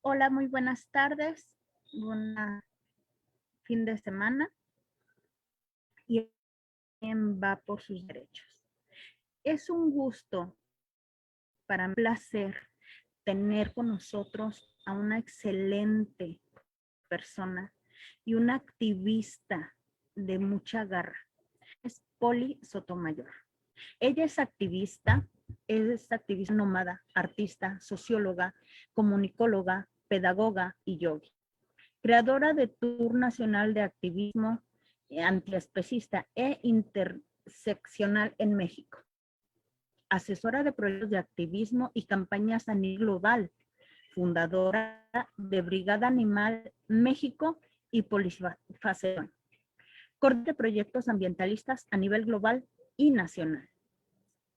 Hola, muy buenas tardes. Buen fin de semana. Y quién va por sus derechos. Es un gusto, para mí, un placer tener con nosotros a una excelente persona y una activista de mucha garra. Es Poli Sotomayor. Ella es activista nómada, artista, socióloga, comunicóloga, pedagoga y yogi. Creadora de Tour Nacional de Activismo Antiespecista e Interseccional en México. Asesora de proyectos de activismo y campañas a nivel global. Fundadora de Brigada Animal México y Polifacción. Coordinadora de proyectos ambientalistas a nivel global y nacional.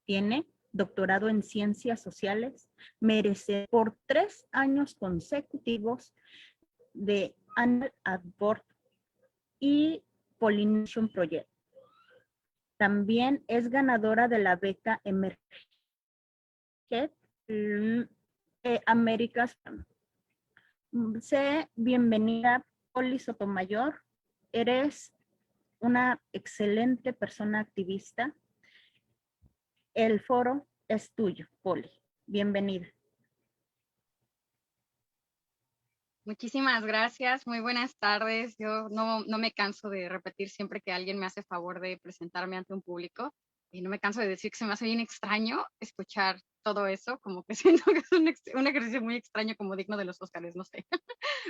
Tiene doctorado en Ciencias Sociales, merece por 3 años consecutivos de Animal at Board y Pollination Project. También es ganadora de la beca Emerged Américas. Sé bienvenida, Poli Sotomayor. Eres una excelente persona activista. El foro es tuyo, Poli. Bienvenida. Muchísimas gracias, muy buenas tardes. Yo no me canso de repetir siempre que alguien me hace favor de presentarme ante un público y no me canso de decir que se me hace bien extraño escuchar todo eso, como que siento que es un ejercicio muy extraño, como digno de los Óscares, no sé.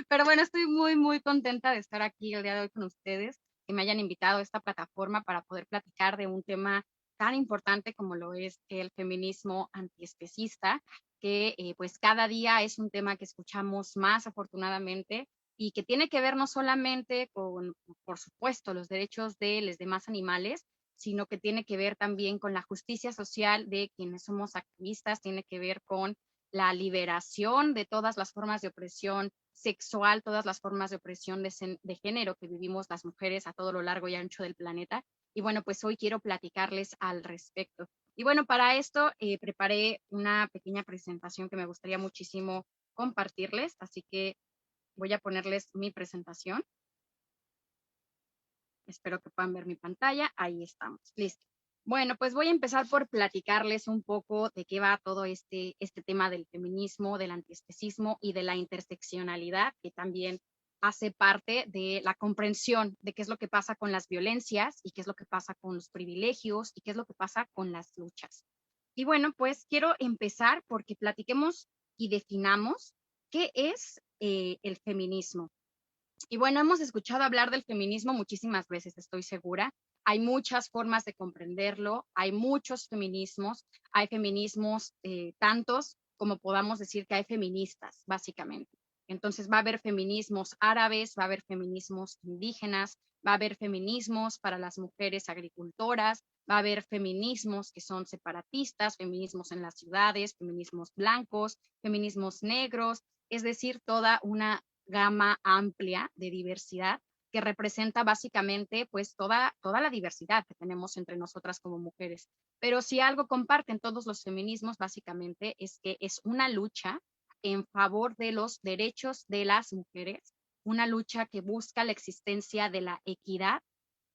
Pero bueno, estoy muy contenta de estar aquí el día de hoy con ustedes, que me hayan invitado a esta plataforma para poder platicar de un tema tan importante como lo es el feminismo antiespecista, que pues cada día es un tema que escuchamos más afortunadamente y que tiene que ver no solamente con, por supuesto, los derechos de los demás animales, sino que tiene que ver también con la justicia social de quienes somos activistas, tiene que ver con la liberación de todas las formas de opresión sexual, todas las formas de opresión de género que vivimos las mujeres a todo lo largo y ancho del planeta. Y bueno, pues hoy quiero platicarles al respecto. Y bueno, para esto preparé una pequeña presentación que me gustaría muchísimo compartirles, así que voy a ponerles mi presentación. Espero que puedan ver mi pantalla. Ahí estamos. Listo. Bueno, pues voy a empezar por platicarles un poco de qué va todo este tema del feminismo, del antiespecismo y de la interseccionalidad, que también hace parte de la comprensión de qué es lo que pasa con las violencias y qué es lo que pasa con los privilegios y qué es lo que pasa con las luchas. Y bueno, pues quiero empezar porque platiquemos y definamos qué es el feminismo. Y bueno, hemos escuchado hablar del feminismo muchísimas veces, estoy segura. Hay muchas formas de comprenderlo, hay muchos feminismos, hay feminismos tantos como podamos decir que hay feministas, básicamente. Entonces va a haber feminismos árabes, va a haber feminismos indígenas, va a haber feminismos para las mujeres agricultoras, va a haber feminismos que son separatistas, feminismos en las ciudades, feminismos blancos, feminismos negros, es decir, toda una gama amplia de diversidad que representa básicamente pues toda la diversidad que tenemos entre nosotras como mujeres. Pero si algo comparten todos los feminismos básicamente es que es una lucha en favor de los derechos de las mujeres, una lucha que busca la existencia de la equidad,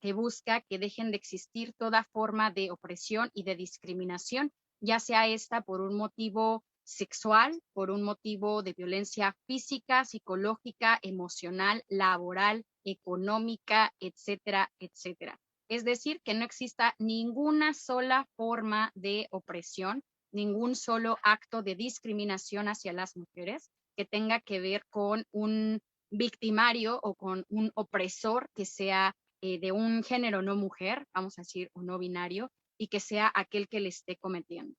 que busca que dejen de existir toda forma de opresión y de discriminación, ya sea esta por un motivo sexual, por un motivo de violencia física, psicológica, emocional, laboral, económica, etcétera, etcétera. Es decir, que no exista ninguna sola forma de opresión, ningún solo acto de discriminación hacia las mujeres que tenga que ver con un victimario o con un opresor que sea de un género no mujer, vamos a decir, o no binario, y que sea aquel que le esté cometiendo.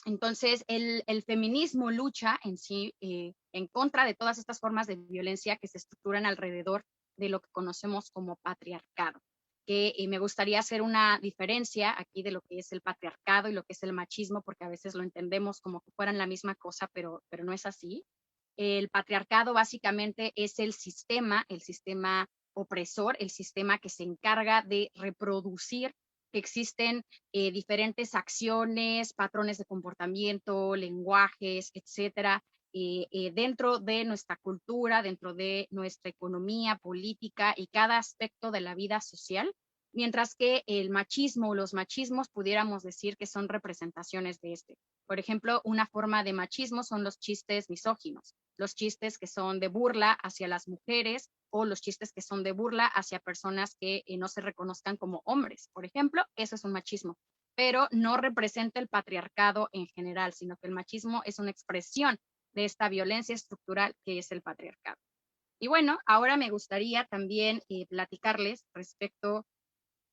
Entonces, el feminismo lucha en sí en contra de todas estas formas de violencia que se estructuran alrededor de lo que conocemos como patriarcado. Que me gustaría hacer una diferencia aquí de lo que es el patriarcado y lo que es el machismo, porque a veces lo entendemos como que fueran la misma cosa, pero no es así. El patriarcado básicamente es el sistema opresor, el sistema que se encarga de reproducir que existen diferentes acciones, patrones de comportamiento, lenguajes, etcétera, dentro de nuestra cultura, dentro de nuestra economía, política y cada aspecto de la vida social, mientras que el machismo o los machismos pudiéramos decir que son representaciones de este. Por ejemplo, una forma de machismo son los chistes misóginos, los chistes que son de burla hacia las mujeres o los chistes que son de burla hacia personas que no se reconozcan como hombres. Por ejemplo, eso es un machismo, pero no representa el patriarcado en general, sino que el machismo es una expresión de esta violencia estructural que es el patriarcado. Y bueno, ahora me gustaría también platicarles respecto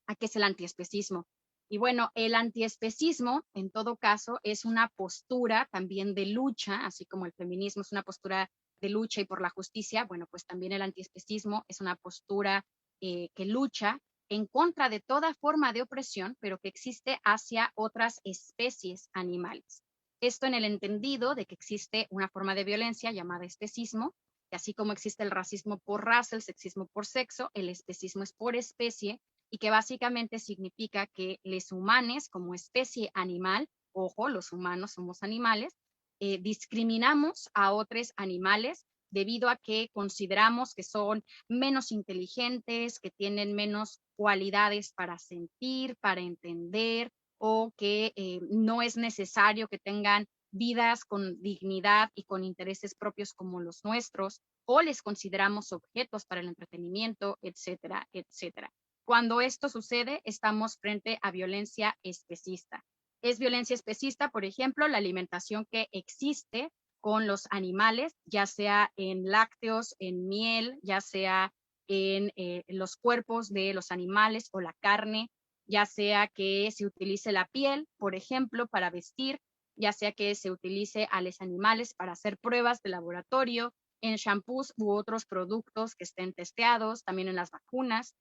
a qué es el antiespecismo. Y bueno, el antiespecismo, en todo caso, es una postura también de lucha, así como el feminismo es una postura de lucha y por la justicia, bueno, pues también el antiespecismo es una postura que lucha en contra de toda forma de opresión, pero que existe hacia otras especies animales. Esto en el entendido de que existe una forma de violencia llamada especismo, que así como existe el racismo por raza, el sexismo por sexo, el especismo es por especie, y que básicamente significa que los humanos como especie animal, ojo, los humanos somos animales, discriminamos a otros animales debido a que consideramos que son menos inteligentes, que tienen menos cualidades para sentir, para entender, o que no es necesario que tengan vidas con dignidad y con intereses propios como los nuestros, o les consideramos objetos para el entretenimiento, etcétera, etcétera. Cuando esto sucede, estamos frente a violencia especista. Es violencia especista, por ejemplo, la alimentación que existe con los animales, ya sea en lácteos, en miel, ya sea en los cuerpos de los animales o la carne, ya sea que se utilice la piel, por ejemplo, para vestir, ya sea que se utilice a los animales para hacer pruebas de laboratorio, en shampoos u otros productos que estén testeados, también en las vacunas.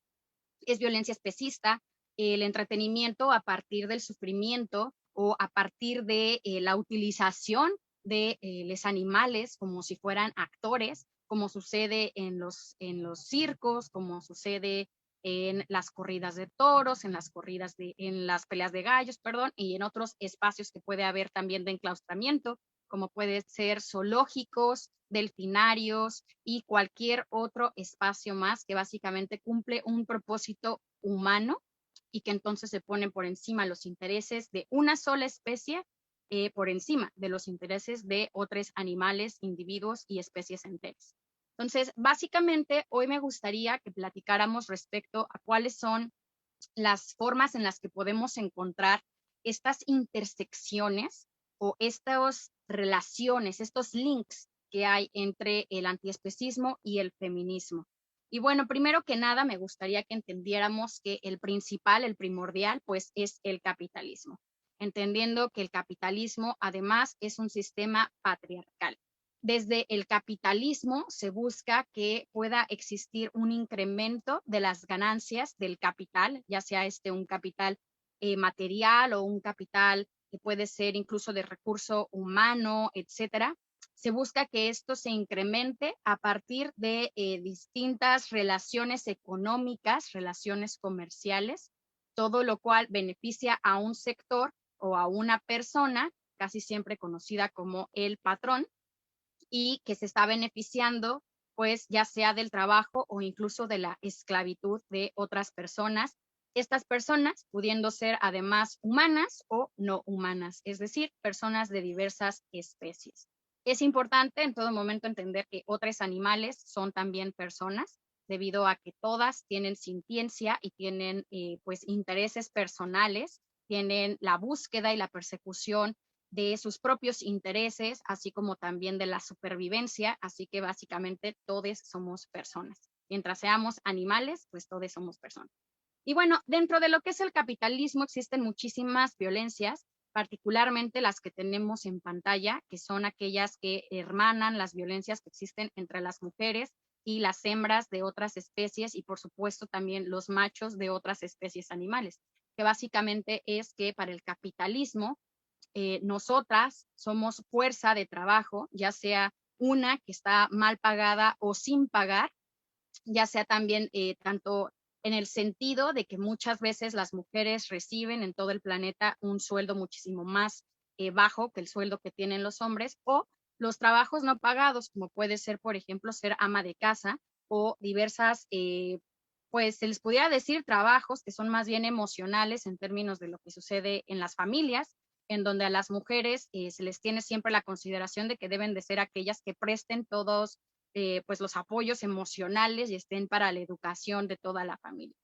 Es violencia especista, el entretenimiento a partir del sufrimiento o a partir de la utilización de los animales como si fueran actores, como sucede en los circos, como sucede en las corridas de toros, en las peleas de gallos, perdón, y en otros espacios que puede haber también de enclaustramiento, como puede ser zoológicos, delfinarios y cualquier otro espacio más que básicamente cumple un propósito humano y que entonces se ponen por encima los intereses de una sola especie, por encima de los intereses de otros animales, individuos y especies enteras. Entonces, básicamente, hoy me gustaría que platicáramos respecto a cuáles son las formas en las que podemos encontrar estas intersecciones o estas relaciones, estos links que hay entre el antiespecismo y el feminismo. Y bueno, primero que nada, me gustaría que entendiéramos que el principal, el primordial, pues es el capitalismo, entendiendo que el capitalismo además es un sistema patriarcal. Desde el capitalismo se busca que pueda existir un incremento de las ganancias del capital, ya sea un capital material o un capital que puede ser incluso de recurso humano, etcétera. Se busca que esto se incremente a partir de distintas relaciones económicas, relaciones comerciales, todo lo cual beneficia a un sector o a una persona, casi siempre conocida como el patrón, y que se está beneficiando, pues ya sea del trabajo o incluso de la esclavitud de otras personas. Estas personas pudiendo ser además humanas o no humanas, es decir, personas de diversas especies. Es importante en todo momento entender que otros animales son también personas, debido a que todas tienen sintiencia y tienen pues intereses personales, tienen la búsqueda y la persecución de sus propios intereses, así como también de la supervivencia, así que básicamente todos somos personas. Mientras seamos animales, pues todos somos personas. Y bueno, dentro de lo que es el capitalismo existen muchísimas violencias, particularmente las que tenemos en pantalla, que son aquellas que hermanan las violencias que existen entre las mujeres y las hembras de otras especies y por supuesto también los machos de otras especies animales, que básicamente es que para el capitalismo nosotras somos fuerza de trabajo, ya sea una que está mal pagada o sin pagar, ya sea también tanto en el sentido de que muchas veces las mujeres reciben en todo el planeta un sueldo muchísimo más bajo que el sueldo que tienen los hombres, o Los trabajos no pagados, como puede ser, por ejemplo, ser ama de casa o diversas, pues se les pudiera decir trabajos que son más bien emocionales en términos de lo que sucede en las familias, en donde a las mujeres se les tiene siempre la consideración de que deben de ser aquellas que presten todos pues los apoyos emocionales y estén para la educación de toda la familia.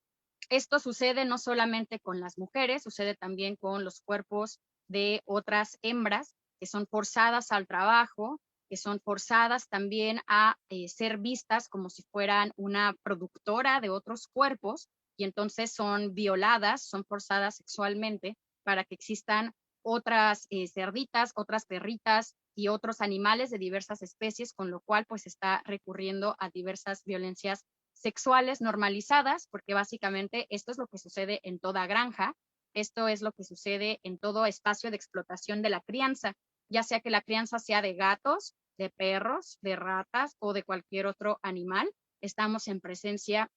Esto sucede no solamente con las mujeres, sucede también con los cuerpos de otras hembras que son forzadas al trabajo, que son forzadas también a ser vistas como si fueran una productora de otros cuerpos y entonces son violadas, son forzadas sexualmente para que existan otras cerditas, otras perritas y otros animales de diversas especies, con lo cual pues está recurriendo a diversas violencias sexuales normalizadas, porque básicamente esto es lo que sucede en toda granja, esto es lo que sucede en todo espacio de explotación de la crianza, ya sea que la crianza sea de gatos, de perros, de ratas o de cualquier otro animal, estamos en presencia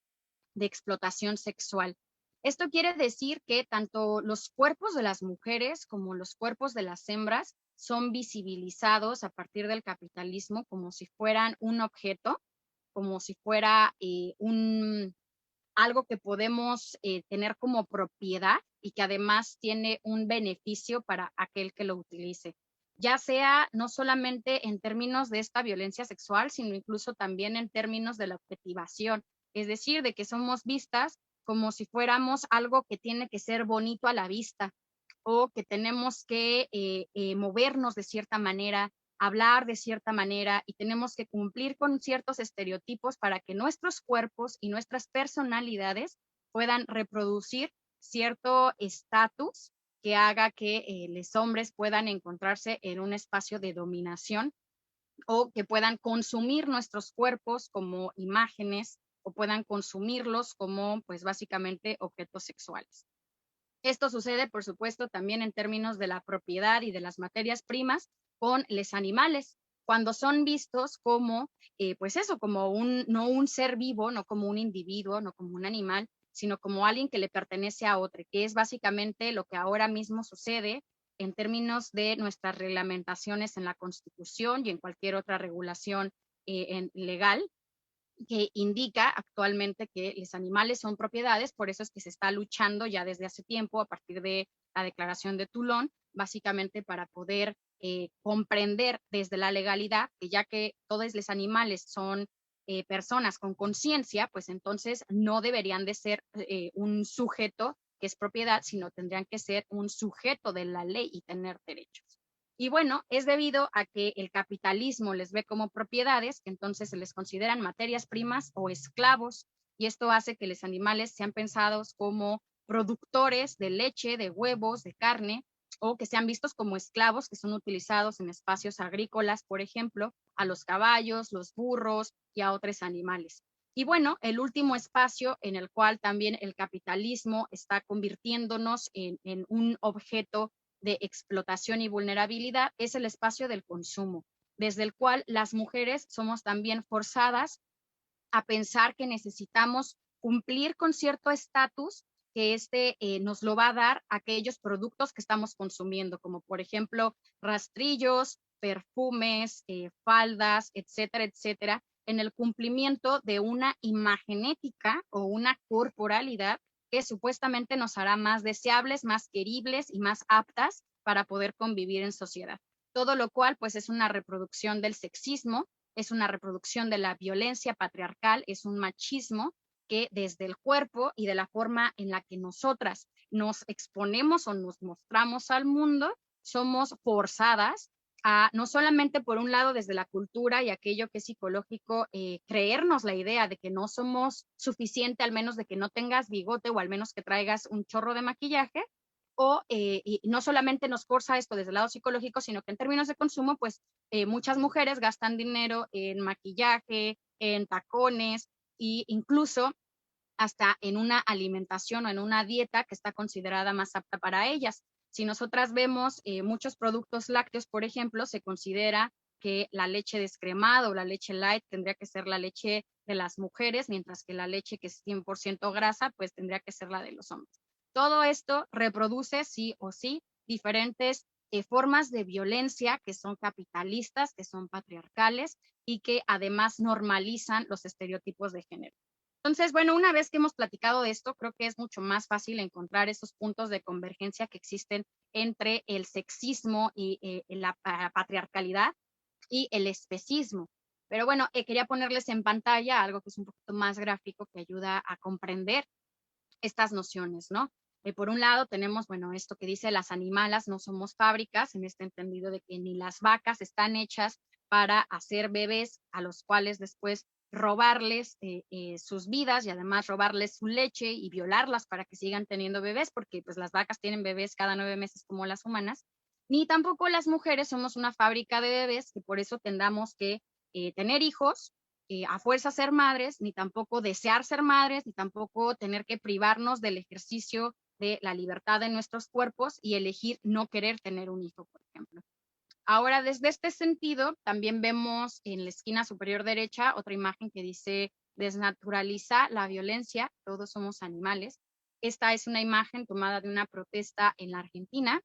de explotación sexual. Esto quiere decir que tanto los cuerpos de las mujeres como los cuerpos de las hembras son visibilizados a partir del capitalismo como si fueran un objeto, como si fuera algo que podemos tener como propiedad y que además tiene un beneficio para aquel que lo utilice, ya sea no solamente en términos de esta violencia sexual, sino incluso también en términos de la objetivación, es decir, de que somos vistas como si fuéramos algo que tiene que ser bonito a la vista o que tenemos que movernos de cierta manera, hablar de cierta manera y tenemos que cumplir con ciertos estereotipos para que nuestros cuerpos y nuestras personalidades puedan reproducir cierto estatus que haga que los hombres puedan encontrarse en un espacio de dominación o que puedan consumir nuestros cuerpos como imágenes o puedan consumirlos como pues básicamente objetos sexuales. Esto sucede, por supuesto, también en términos de la propiedad y de las materias primas con los animales, cuando son vistos como, pues eso, como no un ser vivo, no como un individuo, no como un animal, sino como alguien que le pertenece a otro, que es básicamente lo que ahora mismo sucede en términos de nuestras reglamentaciones en la Constitución y en cualquier otra regulación legal, que indica actualmente que los animales son propiedades, por eso es que se está luchando ya desde hace tiempo a partir de la declaración de Toulon, básicamente para poder comprender desde la legalidad que ya que todos los animales son personas con conciencia, pues entonces no deberían de ser un sujeto que es propiedad, sino tendrían que ser un sujeto de la ley y tener derechos. Y bueno, es debido a que el capitalismo les ve como propiedades, que entonces se les consideran materias primas o esclavos, y esto hace que los animales sean pensados como productores de leche, de huevos, de carne, o que sean vistos como esclavos que son utilizados en espacios agrícolas, por ejemplo, a los caballos, los burros y a otros animales. Y bueno, el último espacio en el cual también el capitalismo está convirtiéndonos en un objeto de explotación y vulnerabilidad es el espacio del consumo, desde el cual las mujeres somos también forzadas a pensar que necesitamos cumplir con cierto estatus que nos lo va a dar aquellos productos que estamos consumiendo, como por ejemplo rastrillos, perfumes, faldas, etcétera, etcétera, en el cumplimiento de una imagenética o una corporalidad que supuestamente nos hará más deseables, más queribles y más aptas para poder convivir en sociedad. Todo lo cual pues es una reproducción del sexismo, es una reproducción de la violencia patriarcal, es un machismo que desde el cuerpo y de la forma en la que nosotras nos exponemos o nos mostramos al mundo, somos forzadas a no solamente por un lado desde la cultura y aquello que es psicológico, creernos la idea de que no somos suficiente, al menos de que no tengas bigote o al menos que traigas un chorro de maquillaje, o y no solamente nos forza esto desde el lado psicológico, sino que en términos de consumo, pues muchas mujeres gastan dinero en maquillaje, en tacones e incluso hasta en una alimentación o en una dieta que está considerada más apta para ellas. Si nosotras vemos muchos productos lácteos, por ejemplo, se considera que la leche descremada o la leche light tendría que ser la leche de las mujeres, mientras que la leche que es 100% grasa, pues tendría que ser la de los hombres. Todo esto reproduce sí o sí diferentes formas de violencia que son capitalistas, que son patriarcales y que además normalizan los estereotipos de género. Entonces, bueno, una vez que hemos platicado de esto, creo que es mucho más fácil encontrar esos puntos de convergencia que existen entre el sexismo y la patriarcalidad y el especismo. Pero bueno, quería ponerles en pantalla algo que es un poquito más gráfico que ayuda a comprender estas nociones, ¿no? Por un lado tenemos, bueno, esto que dice las animalas no somos fábricas, en este entendido de que ni las vacas están hechas para hacer bebés a los cuales después robarles sus vidas y además robarles su leche y violarlas para que sigan teniendo bebés, porque pues las vacas tienen bebés cada 9 meses como las humanas, ni tampoco las mujeres somos una fábrica de bebés, que por eso tendamos que tener hijos, a fuerza ser madres, ni tampoco desear ser madres, ni tampoco tener que privarnos del ejercicio de la libertad de nuestros cuerpos y elegir no querer tener un hijo, por ejemplo. Ahora, desde este sentido, también vemos en la esquina superior derecha otra imagen que dice desnaturaliza la violencia, todos somos animales. Esta es una imagen tomada de una protesta en la Argentina,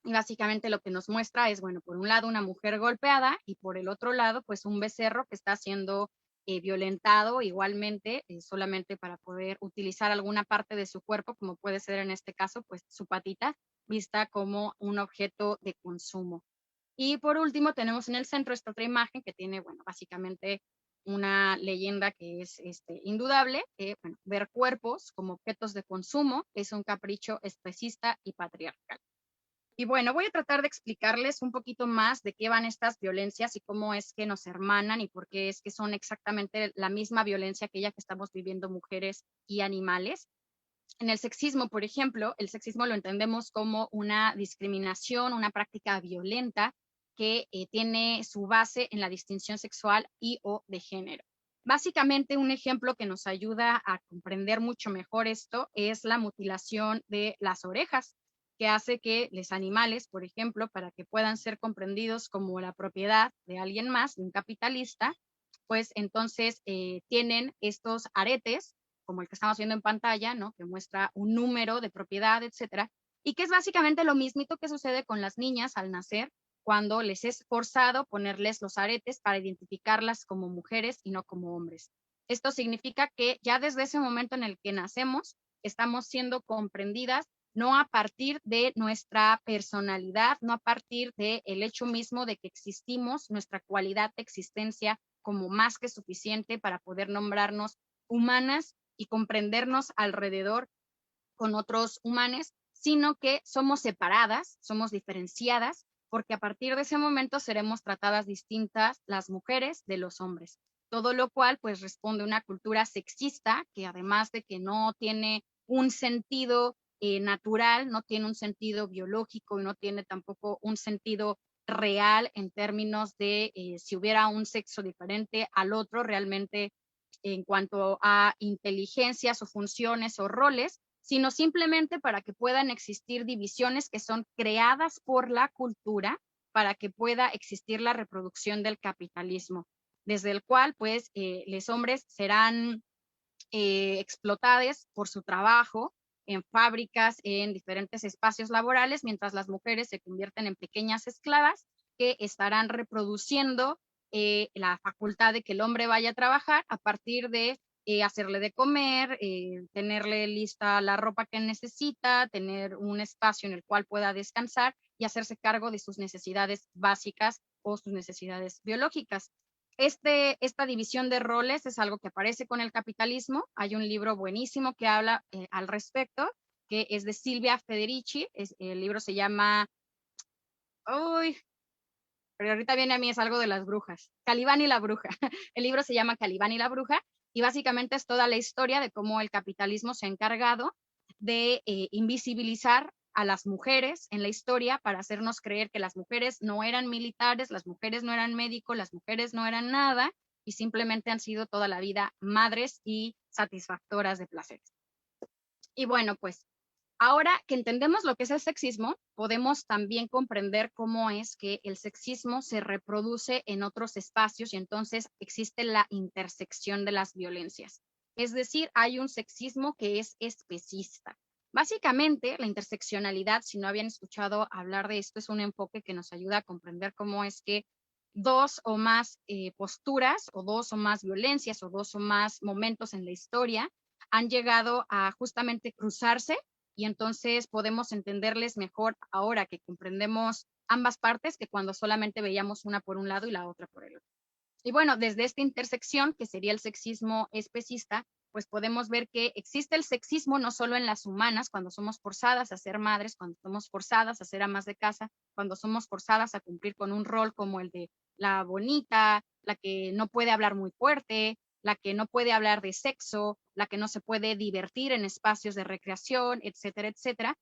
y básicamente lo que nos muestra es, bueno, por un lado una mujer golpeada y por el otro lado, pues un becerro que está siendo violentado igualmente, solamente para poder utilizar alguna parte de su cuerpo, como puede ser en este caso, pues su patita, vista como un objeto de consumo. Y por último, tenemos en el centro esta otra imagen que tiene, bueno, básicamente una leyenda que es indudable, que bueno, ver cuerpos como objetos de consumo es un capricho especista y patriarcal. Y bueno, voy a tratar de explicarles un poquito más de qué van estas violencias y cómo es que nos hermanan y por qué es que son exactamente la misma violencia aquella que estamos viviendo mujeres y animales. En el sexismo, por ejemplo, el sexismo lo entendemos como una discriminación, una práctica violenta que tiene su base en la distinción sexual y o de género. Básicamente, un ejemplo que nos ayuda a comprender mucho mejor esto es la mutilación de las orejas, que hace que los animales, por ejemplo, para que puedan ser comprendidos como la propiedad de alguien más, de un capitalista, pues entonces tienen estos aretes, como el que estamos viendo en pantalla, ¿no? Que muestra un número de propiedad, etcétera, y que es básicamente lo mismito que sucede con las niñas al nacer, cuando les es forzado ponerles los aretes para identificarlas como mujeres y no como hombres. Esto significa que ya desde ese momento en el que nacemos, estamos siendo comprendidas no a partir de nuestra personalidad, no a partir del hecho mismo de que existimos, nuestra cualidad de existencia como más que suficiente para poder nombrarnos humanas y comprendernos alrededor con otros humanos, sino que somos separadas, somos diferenciadas, porque a partir de ese momento seremos tratadas distintas las mujeres de los hombres. Todo lo cual pues responde a una cultura sexista que además de que no tiene un sentido natural, no tiene un sentido biológico y no tiene tampoco un sentido real en términos de si hubiera un sexo diferente al otro realmente en cuanto a inteligencias o funciones o roles, sino simplemente para que puedan existir divisiones que son creadas por la cultura para que pueda existir la reproducción del capitalismo, desde el cual pues los hombres serán explotados por su trabajo en fábricas, en diferentes espacios laborales, mientras las mujeres se convierten en pequeñas esclavas que estarán reproduciendo la facultad de que el hombre vaya a trabajar a partir de hacerle de comer, tenerle lista la ropa que necesita, tener un espacio en el cual pueda descansar y hacerse cargo de sus necesidades básicas o sus necesidades biológicas. Esta división de roles es algo que aparece con el capitalismo. Hay un libro buenísimo que habla al respecto, que es de Silvia Federici. El libro se llama, uy, pero ahorita viene a mí, es algo de las brujas, Calibán y la bruja. El libro se llama Calibán y la bruja y básicamente es toda la historia de cómo el capitalismo se ha encargado de invisibilizar a las mujeres en la historia para hacernos creer que las mujeres no eran militares, las mujeres no eran médicos, las mujeres no eran nada y simplemente han sido toda la vida madres y satisfactoras de placeres. Y bueno, pues ahora que entendemos lo que es el sexismo, podemos también comprender cómo es que el sexismo se reproduce en otros espacios y entonces existe la intersección de las violencias. Es decir, hay un sexismo que es especista. Básicamente, la interseccionalidad, si no habían escuchado hablar de esto, es un enfoque que nos ayuda a comprender cómo es que dos o más posturas o dos o más violencias o dos o más momentos en la historia han llegado a justamente cruzarse y entonces podemos entenderles mejor ahora que comprendemos ambas partes que cuando solamente veíamos una por un lado y la otra por el otro. Y bueno, desde esta intersección, que sería el sexismo especista, pues podemos ver que existe el sexismo no solo en las humanas, cuando somos forzadas a ser madres, cuando somos forzadas a ser amas de casa, cuando somos forzadas a cumplir con un rol como el de la bonita, la que no puede hablar muy fuerte, la que no puede hablar de sexo, la que no se puede divertir en espacios de recreación, etcétera, etcétera.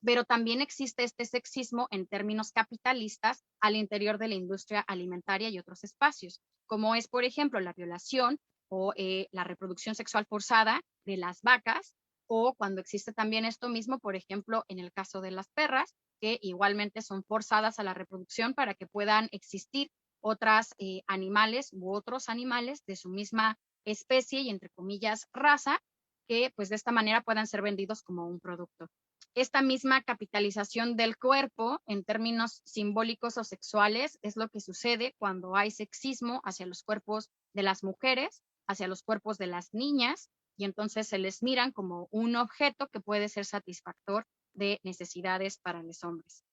Pero también existe este sexismo en términos capitalistas al interior de la industria alimentaria y otros espacios, como es, por ejemplo, la violación o la reproducción sexual forzada de las vacas, o cuando existe también esto mismo, por ejemplo, en el caso de las perras, que igualmente son forzadas a la reproducción para que puedan existir otras animales u otros animales de su misma especie y entre comillas raza, que pues de esta manera puedan ser vendidos como un producto. Esta misma capitalización del cuerpo en términos simbólicos o sexuales es lo que sucede cuando hay sexismo hacia los cuerpos de las mujeres, hacia los cuerpos de las niñas, y entonces se les miran como un objeto que puede ser satisfactor de necesidades para los hombres.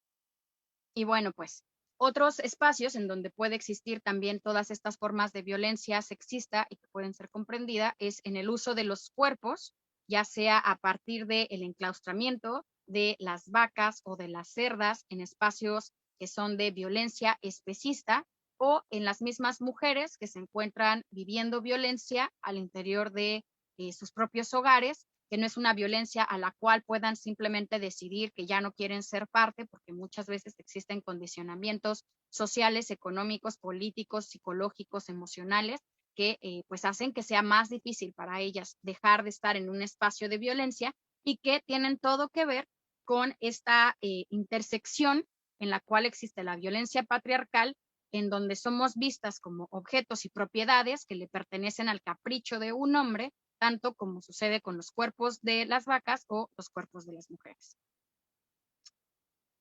Y bueno, pues otros espacios en donde puede existir también todas estas formas de violencia sexista y que pueden ser comprendidas es en el uso de los cuerpos, ya sea a partir del enclaustramiento de las vacas o de las cerdas en espacios que son de violencia especista o en las mismas mujeres que se encuentran viviendo violencia al interior de sus propios hogares, que no es una violencia a la cual puedan simplemente decidir que ya no quieren ser parte, porque muchas veces existen condicionamientos sociales, económicos, políticos, psicológicos, emocionales, que pues hacen que sea más difícil para ellas dejar de estar en un espacio de violencia y que tienen todo que ver con esta intersección en la cual existe la violencia patriarcal, en donde somos vistas como objetos y propiedades que le pertenecen al capricho de un hombre, tanto como sucede con los cuerpos de las vacas o los cuerpos de las mujeres.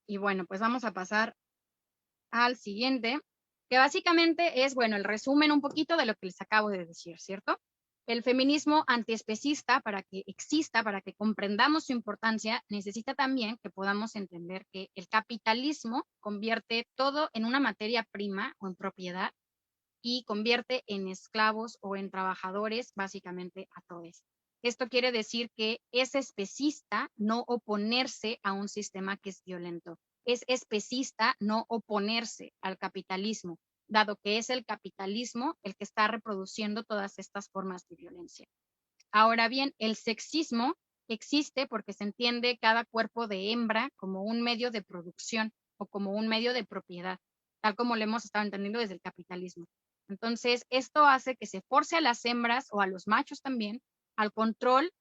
Y bueno, pues vamos a pasar al siguiente, que básicamente es, bueno, el resumen un poquito de lo que les acabo de decir, ¿cierto? El feminismo antiespecista, para que exista, para que comprendamos su importancia, necesita también que podamos entender que el capitalismo convierte todo en una materia prima o en propiedad y convierte en esclavos o en trabajadores básicamente a todos. Esto quiere decir que es especista no oponerse a un sistema que es violento. Es especista no oponerse al capitalismo, dado que es el capitalismo el que está reproduciendo todas estas formas de violencia. Ahora bien, el sexismo existe porque se entiende cada cuerpo de hembra como un medio de producción o como un medio de propiedad, tal como lo hemos estado entendiendo desde el capitalismo. Entonces, esto hace que se force a las hembras o a los machos también al control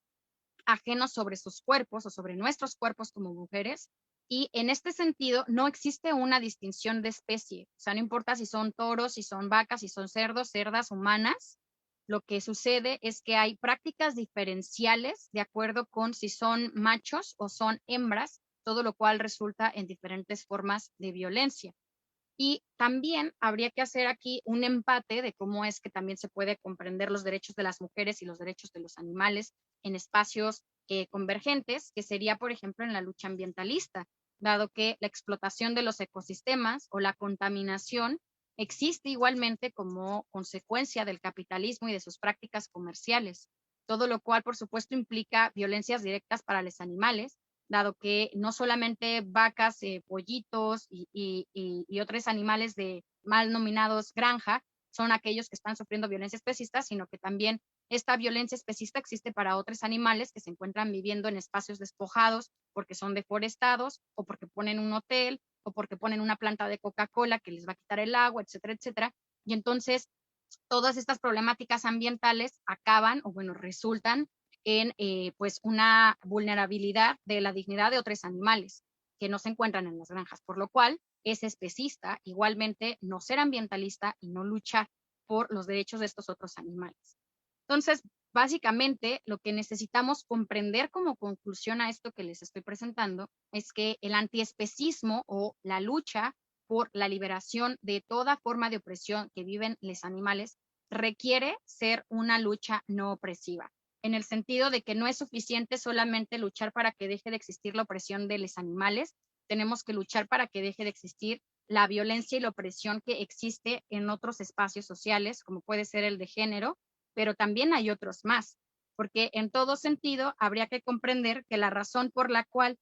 ajeno sobre sus cuerpos o sobre nuestros cuerpos como mujeres. Y en este sentido, no existe una distinción de especie. O sea, no importa si son toros, si son vacas, si son cerdos, cerdas, humanas. Lo que sucede es que hay prácticas diferenciales de acuerdo con si son machos o son hembras, todo lo cual resulta en diferentes formas de violencia. Y también habría que hacer aquí un empate de cómo es que también se puede comprender los derechos de las mujeres y los derechos de los animales en espacios convergentes, que sería, por ejemplo, en la lucha ambientalista, dado que la explotación de los ecosistemas o la contaminación existe igualmente como consecuencia del capitalismo y de sus prácticas comerciales, todo lo cual, por supuesto, implica violencias directas para los animales, dado que no solamente vacas, pollitos y otros animales de mal nominados granja son aquellos que están sufriendo violencia especista, sino que también esta violencia especista existe para otros animales que se encuentran viviendo en espacios despojados porque son deforestados o porque ponen un hotel o porque ponen una planta de Coca-Cola que les va a quitar el agua, etcétera, etcétera. Y entonces todas estas problemáticas ambientales acaban o bueno, resultan en pues una vulnerabilidad de la dignidad de otros animales que no se encuentran en las granjas, por lo cual es especista igualmente no ser ambientalista y no luchar por los derechos de estos otros animales. Entonces, básicamente lo que necesitamos comprender como conclusión a esto que les estoy presentando es que el antiespecismo o la lucha por la liberación de toda forma de opresión que viven los animales requiere ser una lucha no opresiva, en el sentido de que no es suficiente solamente luchar para que deje de existir la opresión de los animales, tenemos que luchar para que deje de existir la violencia y la opresión que existe en otros espacios sociales, como puede ser el de género, pero también hay otros más, porque en todo sentido habría que comprender que la razón por la cual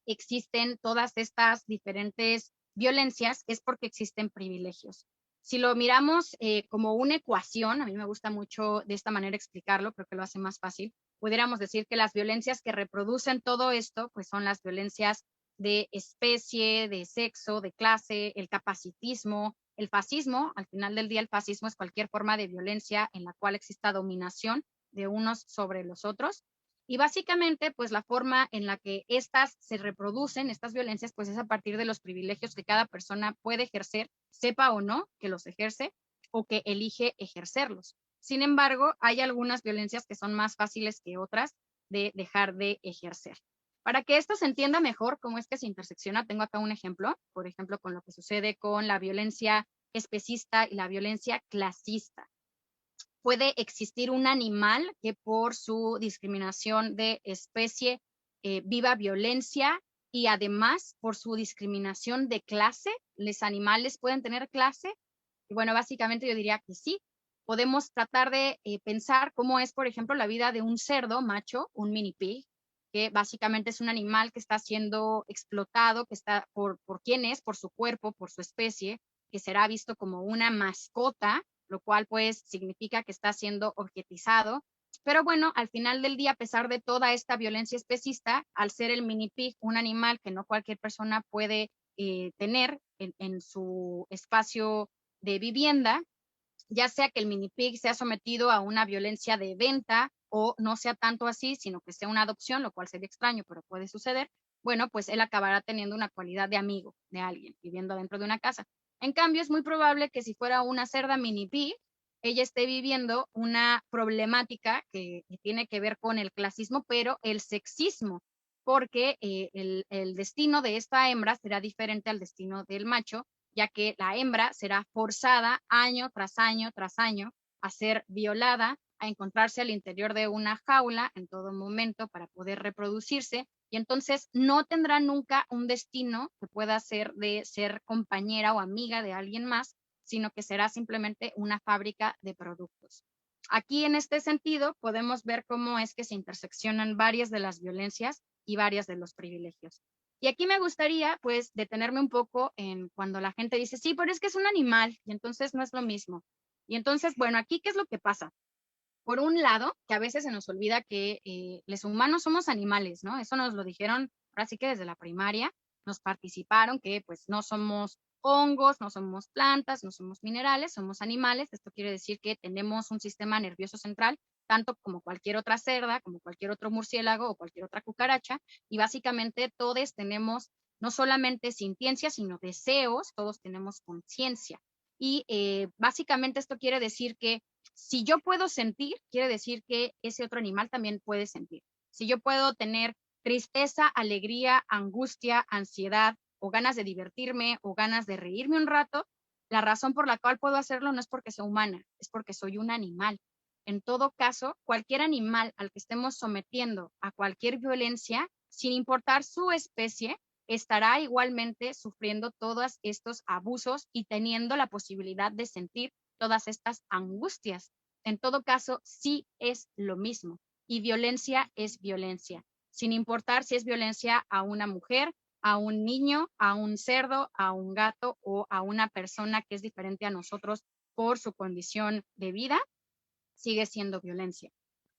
existen todas estas diferentes violencias es porque existen privilegios. Si lo miramos como una ecuación, a mí me gusta mucho de esta manera explicarlo, creo que lo hace más fácil, pudiéramos decir que las violencias que reproducen todo esto, pues son las violencias de especie, de sexo, de clase, el capacitismo, el fascismo. Al final del día, el fascismo es cualquier forma de violencia en la cual exista dominación de unos sobre los otros. Y básicamente, pues la forma en la que estas se reproducen, estas violencias, pues es a partir de los privilegios que cada persona puede ejercer, sepa o no que los ejerce o que elige ejercerlos. Sin embargo, hay algunas violencias que son más fáciles que otras de dejar de ejercer. Para que esto se entienda mejor cómo es que se intersecciona, tengo acá un ejemplo, por ejemplo, con lo que sucede con la violencia especista y la violencia clasista. Puede existir un animal que por su discriminación de especie viva violencia y además por su discriminación de clase, ¿los animales pueden tener clase? Y bueno, básicamente yo diría que sí. Podemos tratar de pensar cómo es, por ejemplo, la vida de un cerdo macho, un mini pig, que básicamente es un animal que está siendo explotado, que está por quién es, por su cuerpo, por su especie, que será visto como una mascota, lo cual pues significa que está siendo objetizado. Pero bueno, al final del día, a pesar de toda esta violencia especista, al ser el mini pig un animal que no cualquier persona puede tener en su espacio de vivienda, ya sea que el mini pig sea sometido a una violencia de venta o no sea tanto así, sino que sea una adopción, lo cual sería extraño, pero puede suceder, bueno, pues él acabará teniendo una cualidad de amigo de alguien viviendo dentro de una casa. En cambio, es muy probable que si fuera una cerda mini pig, ella esté viviendo una problemática que tiene que ver con el clasismo, pero el sexismo, porque el destino de esta hembra será diferente al destino del macho, ya que la hembra será forzada año tras año tras año a ser violada, a encontrarse al interior de una jaula en todo momento para poder reproducirse, y entonces no tendrá nunca un destino que pueda ser de ser compañera o amiga de alguien más, sino que será simplemente una fábrica de productos. Aquí en este sentido podemos ver cómo es que se interseccionan varias de las violencias y varias de los privilegios. Y aquí me gustaría, pues, detenerme un poco en cuando la gente dice, sí, pero es que es un animal, y entonces no es lo mismo. Y entonces, bueno, aquí, ¿qué es lo que pasa? Por un lado, que a veces se nos olvida que los humanos somos animales, ¿no? Eso nos lo dijeron, ahora sí que desde la primaria, nos participaron que pues no somos hongos, no somos plantas, no somos minerales, somos animales. Esto quiere decir que tenemos un sistema nervioso central, tanto como cualquier otra cerda, como cualquier otro murciélago o cualquier otra cucaracha, y básicamente todos tenemos no solamente sintiencia, sino deseos, todos tenemos conciencia. Y básicamente esto quiere decir que si yo puedo sentir, quiere decir que ese otro animal también puede sentir. Si yo puedo tener tristeza, alegría, angustia, ansiedad o ganas de divertirme o ganas de reírme un rato, la razón por la cual puedo hacerlo no es porque soy humana, es porque soy un animal. En todo caso, cualquier animal al que estemos sometiendo a cualquier violencia, sin importar su especie, estará igualmente sufriendo todos estos abusos y teniendo la posibilidad de sentir todas estas angustias. En todo caso, sí es lo mismo. Y violencia es violencia, sin importar si es violencia a una mujer, a un niño, a un cerdo, a un gato o a una persona que es diferente a nosotros por su condición de vida, sigue siendo violencia.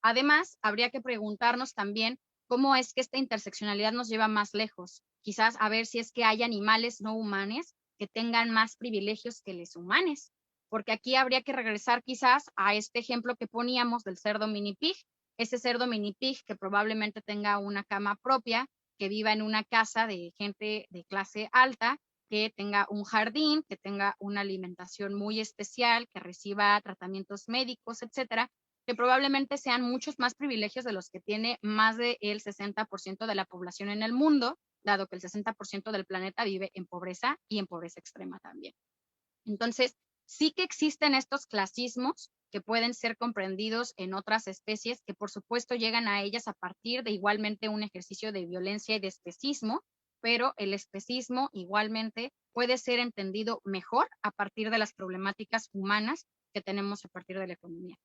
Además, habría que preguntarnos también cómo es que esta interseccionalidad nos lleva más lejos. Quizás a ver si es que hay animales no humanos que tengan más privilegios que los humanos, porque aquí habría que regresar quizás a este ejemplo que poníamos del cerdo mini pig, ese cerdo mini pig que probablemente tenga una cama propia, que viva en una casa de gente de clase alta, que tenga un jardín, que tenga una alimentación muy especial, que reciba tratamientos médicos, etcétera. que probablemente sean muchos más privilegios de los que tiene más del 60% de la población en el mundo, dado que el 60% del planeta vive en pobreza y en pobreza extrema también. Entonces, sí que existen estos clasismos que pueden ser comprendidos en otras especies, que por supuesto llegan a ellas a partir de igualmente un ejercicio de violencia y de especismo, pero el especismo igualmente puede ser entendido mejor a partir de las problemáticas humanas que tenemos a partir de la economía.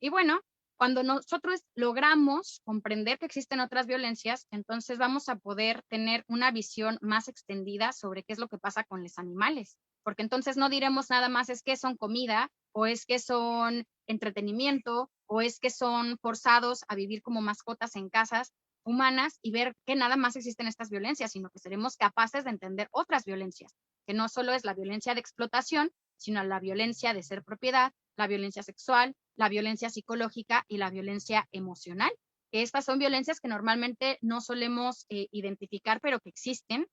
Y bueno, cuando nosotros logramos comprender que existen otras violencias, entonces vamos a poder tener una visión más extendida sobre qué es lo que pasa con los animales, porque entonces no diremos nada más es que son comida o es que son entretenimiento o es que son forzados a vivir como mascotas en casas humanas y ver que nada más existen estas violencias, sino que seremos capaces de entender otras violencias, que no solo es la violencia de explotación, sino la violencia de ser propiedad, la violencia sexual, la violencia psicológica y la violencia emocional. Estas son violencias que normalmente no solemos identificar, pero que existen,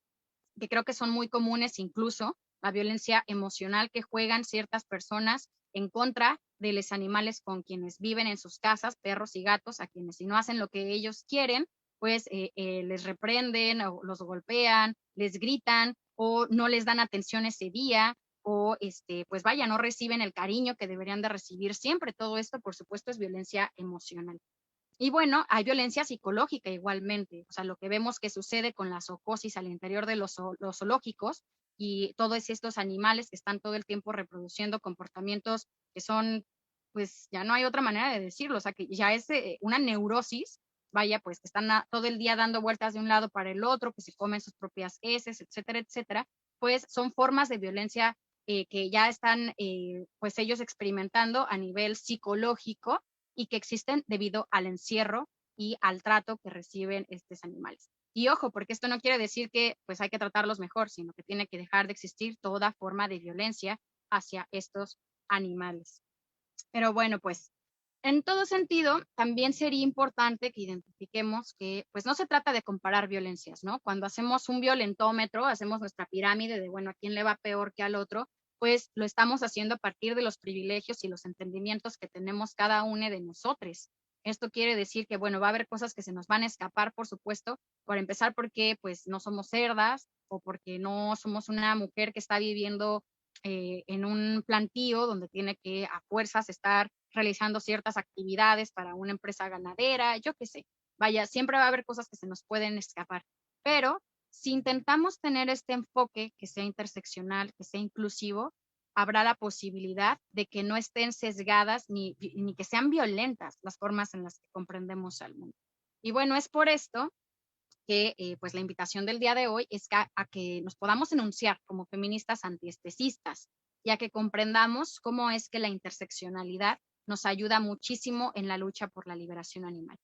que creo que son muy comunes, incluso la violencia emocional que juegan ciertas personas en contra de los animales con quienes viven en sus casas, perros y gatos, a quienes si no hacen lo que ellos quieren, pues les reprenden o los golpean, les gritan o no les dan atención ese día o pues vaya, no reciben el cariño que deberían de recibir siempre. Todo esto, por supuesto, es violencia emocional. Y bueno, hay violencia psicológica igualmente, o sea, lo que vemos que sucede con la zoocosis al interior de los zoológicos y todos estos animales que están todo el tiempo reproduciendo comportamientos que son, pues ya no hay otra manera de decirlo, o sea, que ya es una neurosis, vaya, pues que están todo el día dando vueltas de un lado para el otro, que se comen sus propias heces, etcétera, etcétera, pues son formas de violencia que ya están, pues ellos experimentando a nivel psicológico y que existen debido al encierro y al trato que reciben estos animales. Y ojo, porque esto no quiere decir que pues hay que tratarlos mejor, sino que tiene que dejar de existir toda forma de violencia hacia estos animales. Pero bueno, pues en todo sentido, también sería importante que identifiquemos que pues no se trata de comparar violencias, ¿no? Cuando hacemos un violentómetro, hacemos nuestra pirámide de, bueno, a quién le va peor que al otro, pues lo estamos haciendo a partir de los privilegios y los entendimientos que tenemos cada uno de nosotros. Esto quiere decir que, bueno, va a haber cosas que se nos van a escapar, por supuesto, por empezar porque pues no somos cerdas o porque no somos una mujer que está viviendo en un plantío donde tiene que a fuerzas estar realizando ciertas actividades para una empresa ganadera, yo qué sé. Vaya, siempre va a haber cosas que se nos pueden escapar, pero si intentamos tener este enfoque que sea interseccional, que sea inclusivo, habrá la posibilidad de que no estén sesgadas ni que sean violentas las formas en las que comprendemos al mundo. Y bueno, es por esto que pues la invitación del día de hoy es a que nos podamos enunciar como feministas antiespecistas, ya que comprendamos cómo es que la interseccionalidad nos ayuda muchísimo en la lucha por la liberación animal.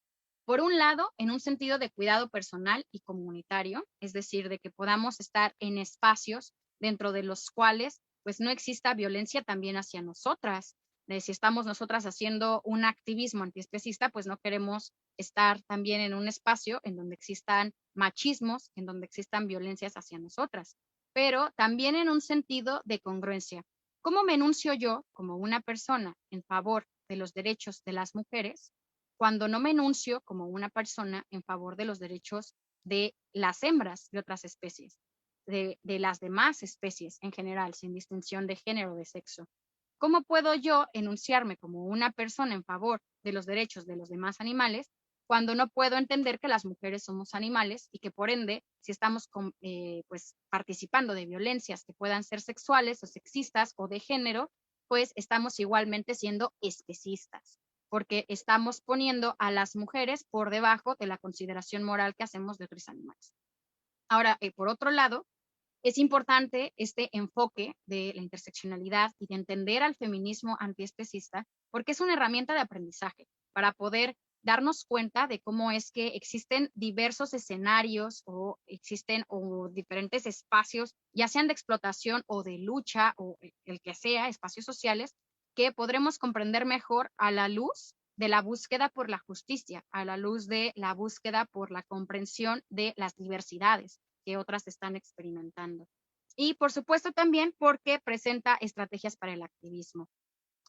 Por un lado, en un sentido de cuidado personal y comunitario, es decir, de que podamos estar en espacios dentro de los cuales pues no exista violencia también hacia nosotras. Si estamos nosotras haciendo un activismo antiespecista, pues no queremos estar también en un espacio en donde existan machismos, en donde existan violencias hacia nosotras, pero también en un sentido de congruencia. ¿Cómo me enuncio yo como una persona en favor de los derechos de las mujeres cuando no me enuncio como una persona en favor de los derechos de las hembras de otras especies, de las demás especies en general, sin distinción de género o de sexo? ¿Cómo puedo yo enunciarme como una persona en favor de los derechos de los demás animales cuando no puedo entender que las mujeres somos animales y que por ende, si estamos pues, participando de violencias que puedan ser sexuales o sexistas o de género, pues estamos igualmente siendo especistas, porque estamos poniendo a las mujeres por debajo de la consideración moral que hacemos de otros animales? Ahora, por otro lado, es importante este enfoque de la interseccionalidad y de entender al feminismo antiespecista porque es una herramienta de aprendizaje para poder darnos cuenta de cómo es que existen diversos escenarios o existen o diferentes espacios, ya sean de explotación o de lucha o el que sea, espacios sociales, que podremos comprender mejor a la luz de la búsqueda por la justicia, a la luz de la búsqueda por la comprensión de las diversidades que otras están experimentando. Y por supuesto también porque presenta estrategias para el activismo.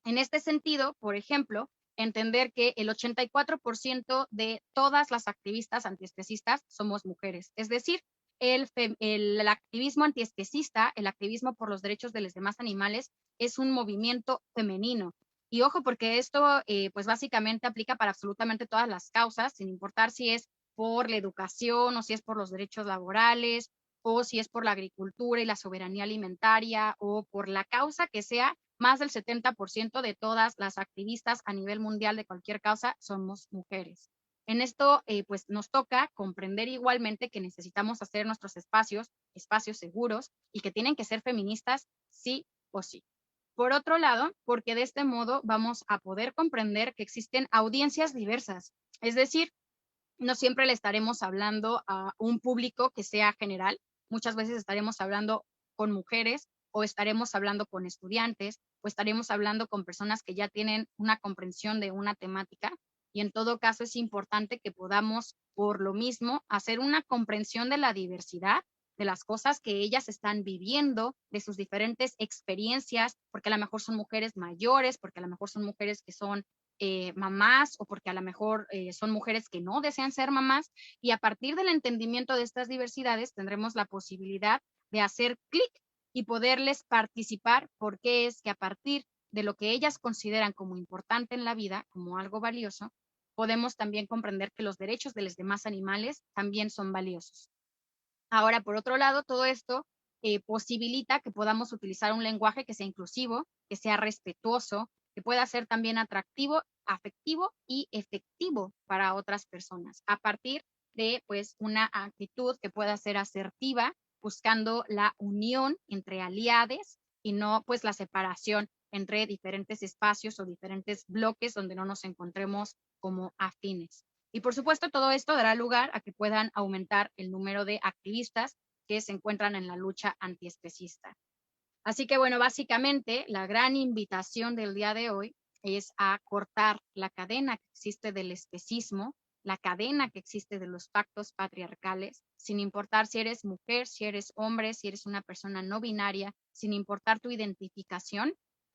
En este sentido, por ejemplo, entender que el 84% de todas las activistas antiespecistas somos mujeres. Es decir, el activismo antiespecista, el activismo por los derechos de los demás animales, es un movimiento femenino. Y ojo, porque esto pues básicamente aplica para absolutamente todas las causas, sin importar si es por la educación o si es por los derechos laborales o si es por la agricultura y la soberanía alimentaria o por la causa que sea. Más del 70% de todas las activistas a nivel mundial de cualquier causa somos mujeres. En esto, pues nos toca comprender igualmente que necesitamos hacer nuestros espacios seguros y que tienen que ser feministas sí o sí. Por otro lado, porque de este modo vamos a poder comprender que existen audiencias diversas, es decir, no siempre le estaremos hablando a un público que sea general, muchas veces estaremos hablando con mujeres o estaremos hablando con estudiantes o estaremos hablando con personas que ya tienen una comprensión de una temática y en todo caso es importante que podamos por lo mismo hacer una comprensión de la diversidad, de las cosas que ellas están viviendo, de sus diferentes experiencias, porque a lo mejor son mujeres mayores, porque a lo mejor son mujeres que son mamás o porque a lo mejor son mujeres que no desean ser mamás y a partir del entendimiento de estas diversidades tendremos la posibilidad de hacer clic y poderles participar porque es que a partir de lo que ellas consideran como importante en la vida, como algo valioso, podemos también comprender que los derechos de los demás animales también son valiosos. Ahora, por otro lado, todo esto posibilita que podamos utilizar un lenguaje que sea inclusivo, que sea respetuoso, que pueda ser también atractivo, afectivo y efectivo para otras personas, a partir de pues una actitud que pueda ser asertiva, buscando la unión entre aliados y no pues la separación entre diferentes espacios o diferentes bloques donde no nos encontremos como afines. Y por supuesto, todo esto dará lugar a que puedan aumentar el número de activistas que se encuentran en la lucha antiespecista. Así que bueno, básicamente la gran invitación del día de hoy es a cortar la cadena que existe del especismo, la cadena que existe de los pactos patriarcales, sin importar si eres mujer, si eres hombre, si eres una persona no binaria, sin importar tu identificación,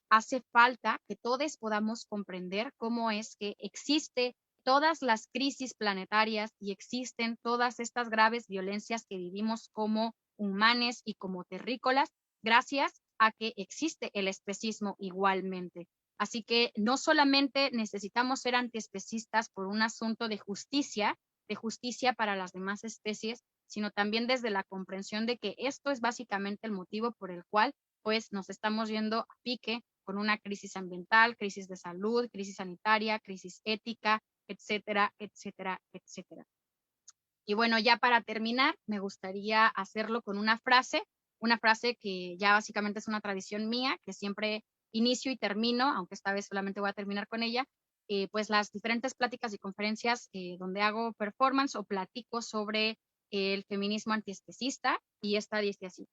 hace falta que todos podamos comprender cómo es que existe todas las crisis planetarias y existen todas estas graves violencias que vivimos como humanos y como terrícolas, gracias a que existe el especismo igualmente. Así que no solamente necesitamos ser antiespecistas por un asunto de justicia para las demás especies, sino también desde la comprensión de que esto es básicamente el motivo por el cual pues nos estamos yendo a pique con una crisis ambiental, crisis de salud, crisis sanitaria, crisis ética, etcétera, etcétera, etcétera. Y bueno, ya para terminar, me gustaría hacerlo con una frase que ya básicamente es una tradición mía, que siempre inicio y termino, aunque esta vez solamente voy a terminar con ella, pues las diferentes pláticas y conferencias donde hago performance o platico sobre el feminismo antiespecista, y esta dice así: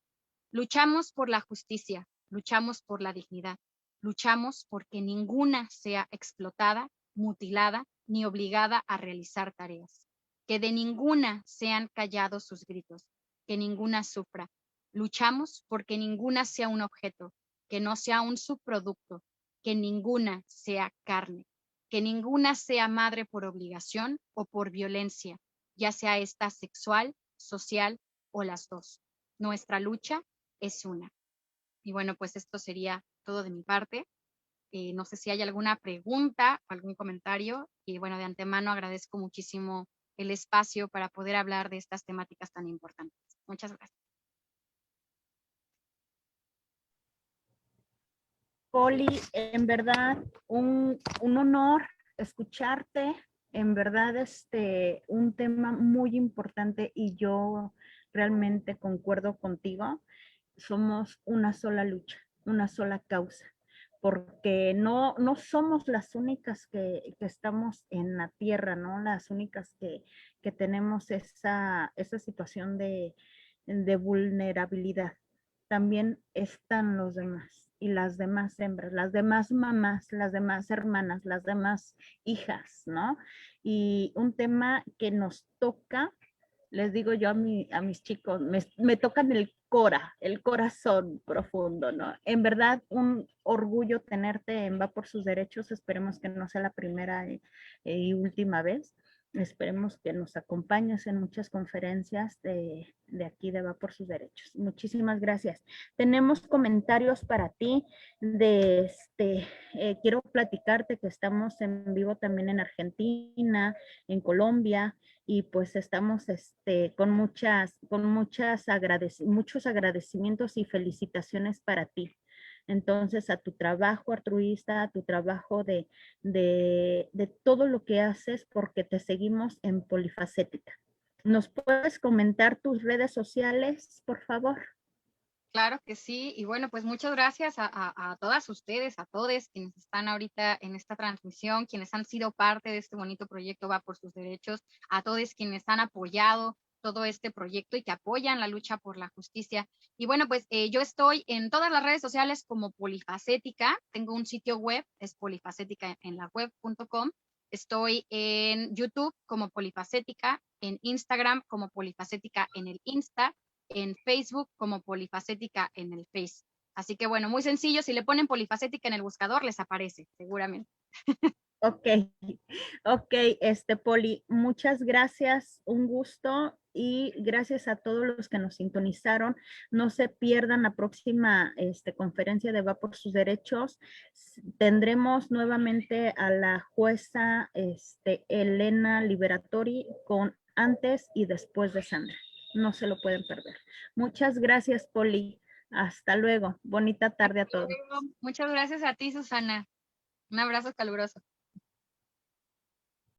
luchamos por la justicia, luchamos por la dignidad, luchamos porque ninguna sea explotada, mutilada ni obligada a realizar tareas, que de ninguna sean callados sus gritos, que ninguna sufra. Luchamos porque ninguna sea un objeto, que no sea un subproducto, que ninguna sea carne, que ninguna sea madre por obligación o por violencia, ya sea esta sexual, social o las dos. Nuestra lucha es una. Y bueno, pues esto sería todo de mi parte. No sé si hay alguna pregunta o algún comentario. Y bueno, de antemano agradezco muchísimo el espacio para poder hablar de estas temáticas tan importantes. Muchas gracias. Poli, en verdad, un honor escucharte. En verdad, un tema muy importante y yo realmente concuerdo contigo. Somos una sola lucha, una sola causa, porque no somos las únicas que estamos en la tierra, ¿no? Las únicas que tenemos esa situación de vulnerabilidad. También están los demás y las demás hembras, las demás mamás, las demás hermanas, las demás hijas, ¿no? Y un tema que nos toca, les digo yo a mis chicos, me tocan el corazón profundo, ¿no? En verdad, un orgullo tenerte en Va por sus derechos. Esperemos que no sea la primera y última vez. Esperemos que nos acompañes en muchas conferencias de aquí de Va por sus derechos. Muchísimas gracias. Tenemos comentarios para ti. Quiero platicarte que estamos en vivo también en Argentina, en Colombia, y pues estamos con muchos agradecimientos y felicitaciones para ti. Entonces, a tu trabajo altruista, a tu trabajo de todo lo que haces, porque te seguimos en Polifacética. ¿Nos puedes comentar tus redes sociales, por favor? Claro que sí. Y bueno, pues muchas gracias a todas ustedes, a todos quienes están ahorita en esta transmisión, quienes han sido parte de este bonito proyecto Va por sus derechos, a todos quienes han apoyado todo este proyecto y que apoyan la lucha por la justicia. Y bueno, pues yo estoy en todas las redes sociales como Polifacética. Tengo un sitio web, es polifacética en la web.com. Estoy en YouTube como Polifacética, en Instagram como Polifacética en el Insta, en Facebook como Polifacética en el Face. Así que bueno, muy sencillo, si le ponen Polifacética en el buscador, les aparece, seguramente. Ok, ok, Poli, muchas gracias, un gusto y gracias a todos los que nos sintonizaron. No se pierdan la próxima conferencia de Va por sus derechos. Tendremos nuevamente a la jueza Elena Liberatori con antes y después de Sandra. No se lo pueden perder. Muchas gracias, Poli. Hasta luego. Bonita tarde a todos. Muchas gracias a ti, Susana. Un abrazo caluroso.